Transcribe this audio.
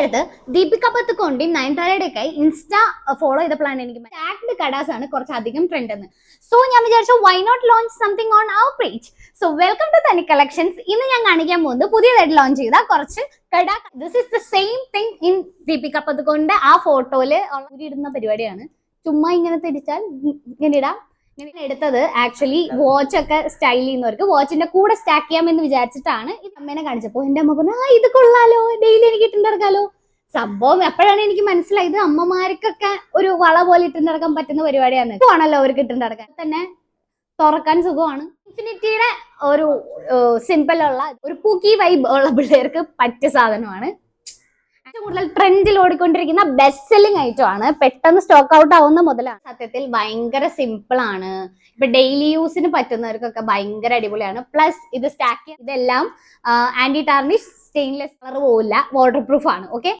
അടുത്ത് ദീപിക പത്തുക്കോണ്ടിയും നയൻതാരയുടെ ഒക്കെ insta follow ചെയ്തപ്പോഴാണ് എനിക്ക് ടാഗ്ഡ് കടാസ് ആണ് കുറച്ചധികം ട്രെൻഡ് എന്ന്. സോ ഞാൻ വിചാരിച്ചു why not launch something on our page. So welcome to Thani collections. ഇന്ന് ഞാൻ കാണിക്കാൻ പോകുന്നത് പുതിയതായിട്ട് ലോഞ്ച് ചെയ്ത കുറച്ച് കട. This is the same thing in Deepika പത്തുക്കോണിന്റെ ആ ഫോട്ടോയില് ഇടുന്ന പരിപാടിയാണ്. ചുമ്മാ ഇങ്ങനെ തിരിച്ചാൽ ഇങ്ങനെ ഇടാം. ഇങ്ങനെ എടുത്തത് ആക്ച്വലി വാച്ച് ഒക്കെ സ്റ്റൈൽ ചെയ്യുന്നവർക്ക് വാച്ചിന്റെ കൂടെ സ്റ്റാക്ക് ചെയ്യാമെന്ന് വിചാരിച്ചിട്ടാണ് ഈ അമ്മേനെ കാണിച്ചപ്പോ എന്റെ അമ്മ പറഞ്ഞു ഇത് കൊള്ളാലോ, ഡെയിലി എനിക്ക് ഇട്ടുണ്ടാക്കാലോ. സംഭവം എപ്പോഴാണ് എനിക്ക് മനസ്സിലായത് അമ്മമാർക്കൊക്കെ ഒരു വള പോലെ ഇട്ടുണ്ടാക്കാൻ പറ്റുന്ന പരിപാടിയാണ്. ആണല്ലോ അവർക്ക് ഇട്ടുണ്ടാക്കാൻ തന്നെ തുറക്കാൻ സുഖമാണ്. ഇൻഫിനിറ്റിയുടെ ഒരു സിമ്പിൾ ഉള്ള ഒരു പൂക്കി വൈബ് ഉള്ള പിള്ളേർക്ക് പറ്റിയ സാധനമാണ്. ഏറ്റവും കൂടുതൽ ട്രെൻഡിൽ ഓടിക്കൊണ്ടിരിക്കുന്ന ബെസ്റ്റ് സെല്ലിംഗ് ഐറ്റം ആണ്. പെട്ടെന്ന് സ്റ്റോക്ക് ഔട്ട് ആവുന്ന മുതലാണ്. സത്യത്തിൽ ഭയങ്കര സിമ്പിൾ ആണ്. ഇപ്പൊ ഡെയിലി യൂസിന് പറ്റുന്നവർക്കൊക്കെ ഭയങ്കര അടിപൊളിയാണ്. പ്ലസ് ഇത് സ്റ്റാക്ക് ഇതെല്ലാം ആന്റി ടാർണിഷ് സ്റ്റെയിൻലെസ് കളർ പോവില്ല, വാട്ടർ പ്രൂഫ് ആണ്. ഓക്കെ.